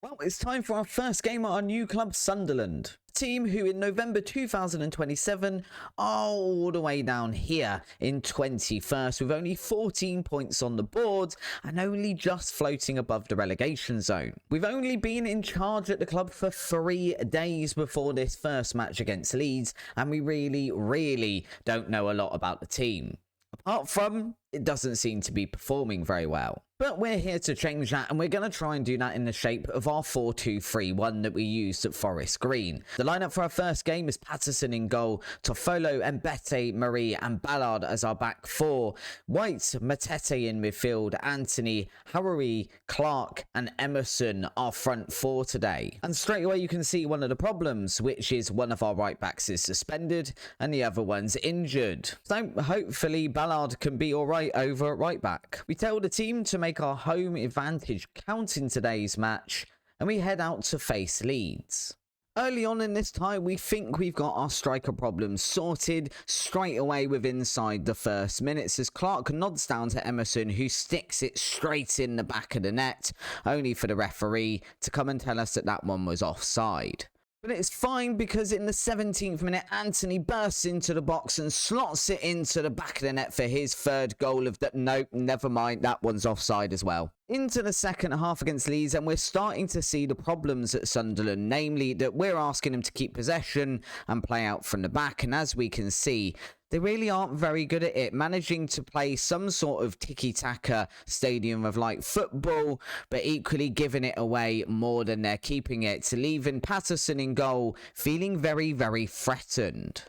Well, it's time for our first game at our new club, Sunderland. A team who in November 2027 are all the way down here in 21st with only 14 points on the board and only just floating above the relegation zone. We've only been in charge at the club for 3 days before this first match against Leeds, and we really don't know a lot about the team. Apart from, it doesn't seem to be performing very well. But we're here to change that, and we're going to try and do that in the shape of our 4-2-3-1 that we used at Forest Green. The lineup for our first game is Patterson in goal, Toffolo, Mbete, Marie and Ballard as our back four, White, Matete in midfield, Anthony, Harry, Clark and Emerson our front four today. And straight away you can see one of the problems, which is one of our right backs is suspended and the other one's injured. So hopefully Ballard can be alright over at right back. We tell the team to make our home advantage count in today's match, and we head out to face Leeds. Early on in this tie, we think we've got our striker problems sorted straight away with inside the first minutes as Clark nods down to Emerson, who sticks it straight in the back of the net, only for the referee to come and tell us that that one was offside. But it's fine because in the 17th minute, Anthony bursts into the box and slots it into the back of the net for his third goal of that. Nope, never mind, that one's offside as well. Into the second half against Leeds, and we're starting to see the problems at Sunderland, namely that we're asking them to keep possession and play out from the back, and as we can see, they really aren't very good at it, managing to play some sort of tiki-taka stadium of like football, but equally giving it away more than they're keeping it, leaving Patterson in goal feeling very threatened.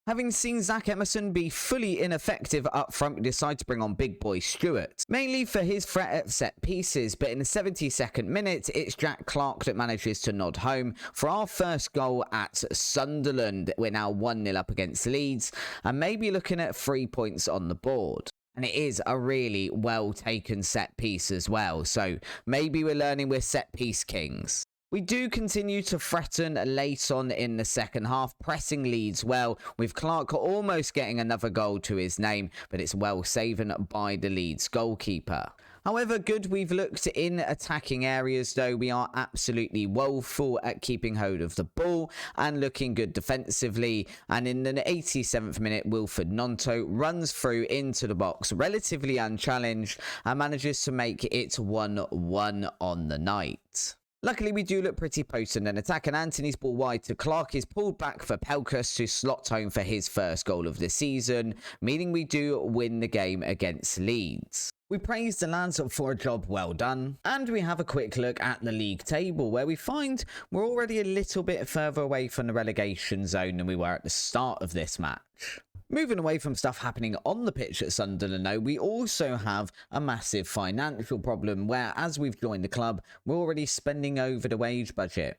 Having seen Zach Emerson be fully ineffective up front, we decide to bring on big boy Stewart, mainly for his threat at set pieces, but in the 72nd minute, it's Jack Clark that manages to nod home for our first goal at Sunderland. We're now 1-0 up against Leeds, and maybe looking at 3 points on the board. And it is a really well taken set piece as well, so maybe we're learning we're set piece kings. We do continue to threaten late on in the second half, pressing Leeds well, with Clark almost getting another goal to his name, but it's well saved by the Leeds goalkeeper. However good we've looked in attacking areas, though, we are absolutely woeful at keeping hold of the ball and looking good defensively. And in the 87th minute, Wilfred Nonto runs through into the box relatively unchallenged and manages to make it 1-1 on the night. Luckily, we do look pretty potent in attack, and Anthony's ball wide to Clark is pulled back for Pelkas to slot home for his first goal of the season, meaning we do win the game against Leeds. We praise the lads for a job well done, and we have a quick look at the league table where we find we're already a little bit further away from the relegation zone than we were at the start of this match. Moving away from stuff happening on the pitch at Sunderland, though, we also have a massive financial problem where, as we've joined the club, we're already spending over the wage budget.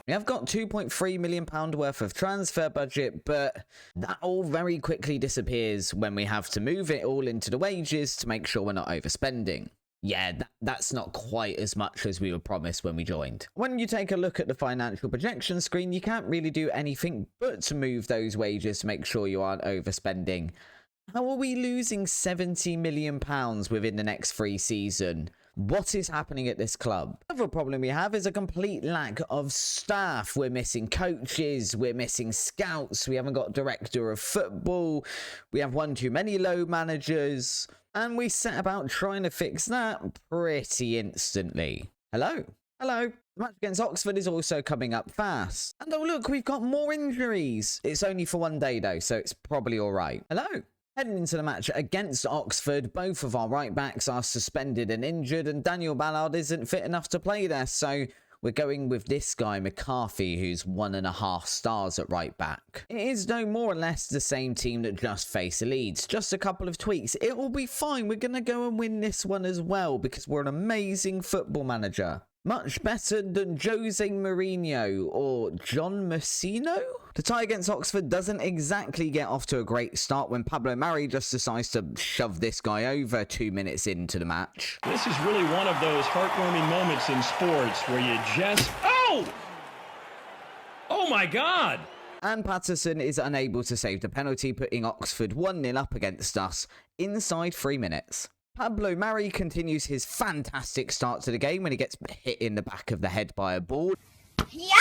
We have got £2.3 million worth of transfer budget, but that all very quickly disappears when we have to move it all into the wages to make sure we're not overspending. Yeah, that's not quite as much as we were promised when we joined. When you take a look at the financial projection screen, you can't really do anything but to move those wages to make sure you aren't overspending. How are we losing £70 million within the next 3 seasons? What is happening at this club? Another problem we have is a complete lack of staff. We're missing coaches, we're missing scouts, we haven't got director of football, we have one too many load managers, and we set about trying to fix that pretty instantly. Hello? The match against Oxford is also coming up fast. And oh look, we've got more injuries. It's only for 1 day though, so it's probably alright. Hello? Heading into the match against Oxford, both of our right backs are suspended and injured, and Daniel Ballard isn't fit enough to play there, so we're going with this guy, McCarthy, who's 1.5 stars at right back. It is no more or less the same team that just faced Leeds, just a couple of tweaks. It will be fine. We're going to go and win this one as well because we're an amazing football manager. Much better than Jose Mourinho or John Messino? The tie against Oxford doesn't exactly get off to a great start when Pablo Mari just decides to shove this guy over 2 minutes into the match. This is really one of those heartwarming moments in sports where you just... Oh my God! And Patterson is unable to save the penalty, putting Oxford 1-0 up against us inside 3 minutes. Pablo Mari continues his fantastic start to the game when he gets hit in the back of the head by a ball. Yeah!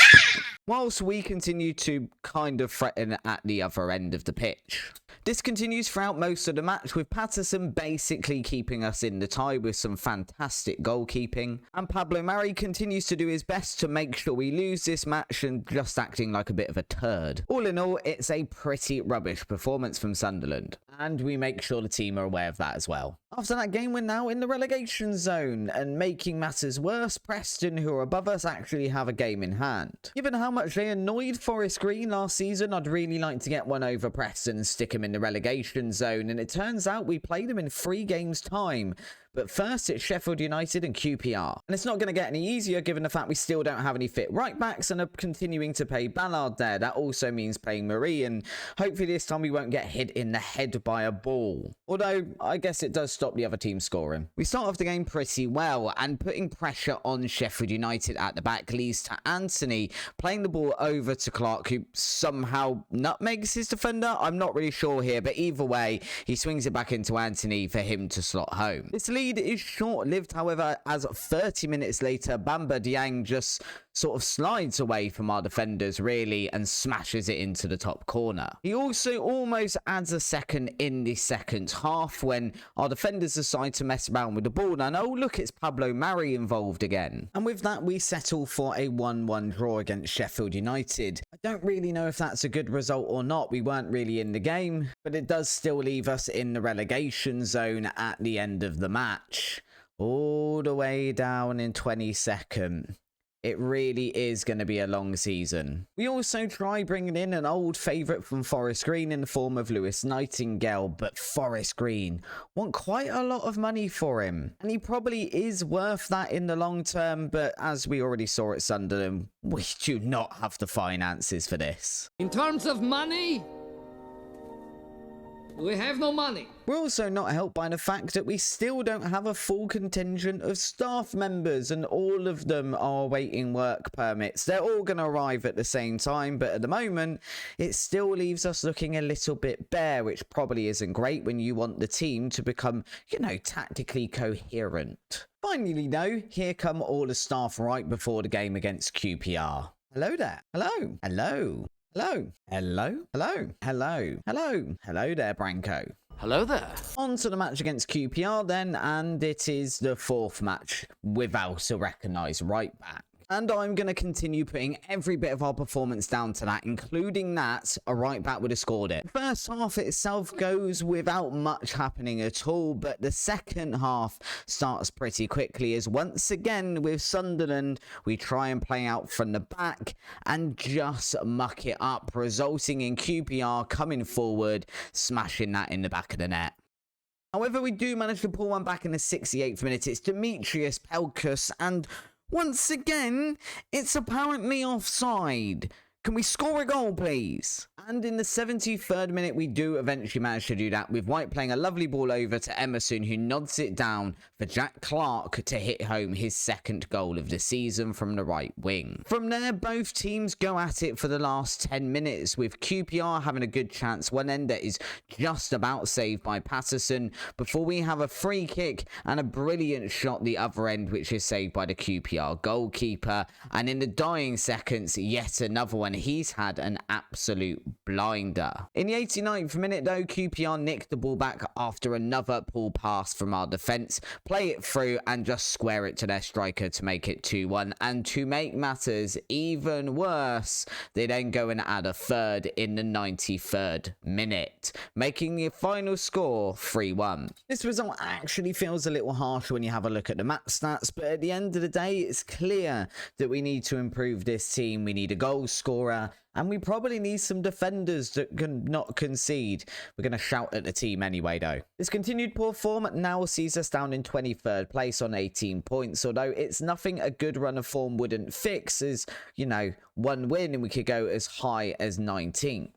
Whilst we continue to kind of threaten at the other end of the pitch. This continues throughout most of the match, with Patterson basically keeping us in the tie with some fantastic goalkeeping. And Pablo Mari continues to do his best to make sure we lose this match and just acting like a bit of a turd. All in all, it's a pretty rubbish performance from Sunderland. And we make sure the team are aware of that as well. After that game, we're now in the relegation zone. And making matters worse, Preston, who are above us, actually have a game in hand. Given how much they annoyed Forest Green last season, I'd really like to get one over Preston and stick them in the relegation zone, and it turns out we played them in 3 games time. But first, it's Sheffield United and QPR. And it's not going to get any easier given the fact we still don't have any fit right backs and are continuing to pay Ballard there. That also means playing Marie, and hopefully this time we won't get hit in the head by a ball. Although, I guess it does stop the other team scoring. We start off the game pretty well, and putting pressure on Sheffield United at the back leads to Anthony playing the ball over to Clark, who somehow nutmegs his defender. I'm not really sure here, but either way, he swings it back into Anthony for him to slot home. This lead is short-lived, however, as 30 minutes later, Bamba Dieng just sort of slides away from our defenders, really, and smashes it into the top corner. He also almost adds a second in the second half when our defenders decide to mess around with the ball. And oh, look, it's Pablo Mari involved again. And with that, we settle for a 1-1 draw against Sheffield United. I don't really know if that's a good result or not. We weren't really in the game, but it does still leave us in the relegation zone at the end of the match. All the way down in 22nd. It really is going to be a long season. We also try bringing in an old favourite from Forest Green in the form of Lewis Nightingale, but Forest Green want quite a lot of money for him. And he probably is worth that in the long term, but as we already saw at Sunderland, we do not have the finances for this. In terms of money, we have no money. We're also not helped by the fact that we still don't have a full contingent of staff members, and all of them are awaiting work permits. They're all going to arrive at the same time, but at the moment, it still leaves us looking a little bit bare, which probably isn't great when you want the team to become, you know, tactically coherent. Finally, though, here come all the staff right before the game against QPR. Hello there. Hello. Hello. Hello. Hello. Hello. Hello. Hello. Hello there, Branko. Hello there. On to the match against QPR then, and it is the 4th match without a recognised right back. And I'm going to continue putting every bit of our performance down to that, including that a right back would have scored it. First half itself goes without much happening at all, but the second half starts pretty quickly as once again with Sunderland, we try and play out from the back and just muck it up, resulting in QPR coming forward, smashing that in the back of the net. However, we do manage to pull one back in the 68th minute. It's Demetrius Pelkas, and once again, it's apparently offside. Can we score a goal, please? And in the 73rd minute, we do eventually manage to do that, with White playing a lovely ball over to Emerson, who nods it down for Jack Clark to hit home his 2nd goal of the season from the right wing. From there, both teams go at it for the last 10 minutes, with QPR having a good chance. One end that is just about saved by Patterson, before we have a free kick and a brilliant shot the other end, which is saved by the QPR goalkeeper. And in the dying seconds, yet another one. He's had an absolute blinder. In the 89th minute, though, QPR nicked the ball back after another pull pass from our defence, play it through and just square it to their striker to make it 2-1. And to make matters even worse, they then go and add a 3rd in the 93rd minute, making the final score 3-1. This result actually feels a little harsh when you have a look at the match stats, but at the end of the day, it's clear that we need to improve this team. We need a goal scorer, and we probably need some defenders that can not concede. We're going to shout at the team anyway, though. This continued poor form now sees us down in 23rd place on 18 points, although it's nothing a good run of form wouldn't fix, as, you know, one win and we could go as high as 19th.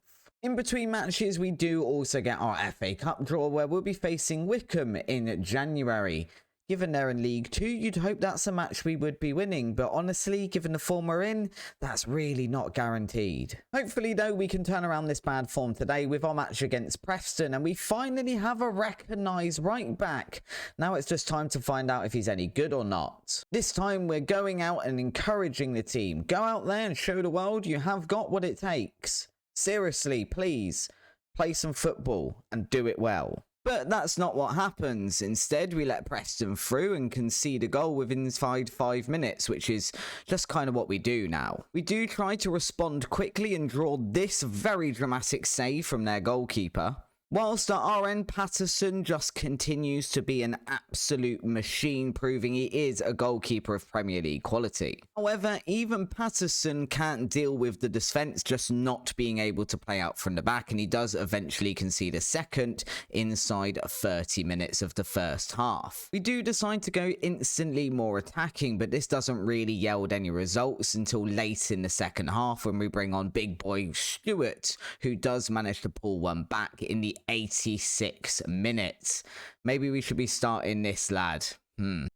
In between matches, we do also get our FA Cup draw, where we'll be facing Wickham in January. Given they're in League 2, you'd hope that's a match we would be winning, but honestly, given the form we're in, that's really not guaranteed. Hopefully though, we can turn around this bad form today with our match against Preston, and we finally have a recognised right back. Now it's just time to find out if he's any good or not. This time we're going out and encouraging the team. Go out there and show the world you have got what it takes. Seriously, please, play some football and do it well. But that's not what happens. Instead, we let Preston through and concede a goal within 5 minutes, which is just kind of what we do now. We do try to respond quickly and draw this very dramatic save from their goalkeeper. Whilst at our end, Patterson just continues to be an absolute machine, proving he is a goalkeeper of Premier League quality. However, even Patterson can't deal with the defence just not being able to play out from the back, and he does eventually concede a second inside 30 minutes of the first half. We do decide to go instantly more attacking, but this doesn't really yield any results until late in the second half when we bring on big boy Stewart, who does manage to pull one back in the 86 minutes. Maybe we should be starting this lad.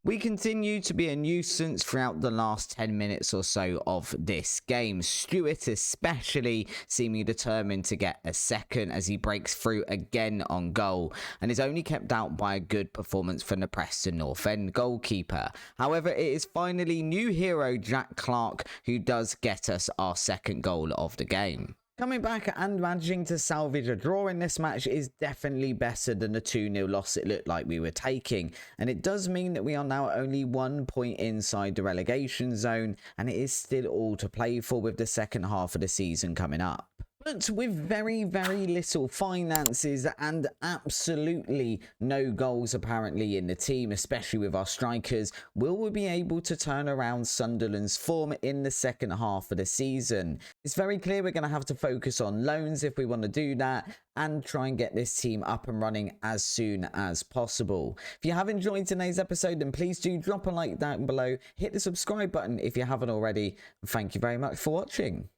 We continue to be a nuisance throughout the last 10 minutes or so of this game. Stewart especially seeming determined to get a second as he breaks through again on goal and is only kept out by a good performance from the Preston North End goalkeeper. However, it is finally new hero Jack Clark who does get us our second goal of the game. Coming back and managing to salvage a draw in this match is definitely better than the 2-0 loss it looked like we were taking, and it does mean that we are now only 1 point inside the relegation zone, and it is still all to play for with the second half of the season coming up. But with very little finances and absolutely no goals apparently in the team, especially with our strikers, will we be able to turn around Sunderland's form in the second half of the season? It's very clear we're going to have to focus on loans if we want to do that and try and get this team up and running as soon as possible. If you have enjoyed today's episode, then please do drop a like down below, hit the subscribe button if you haven't already. Thank you very much for watching.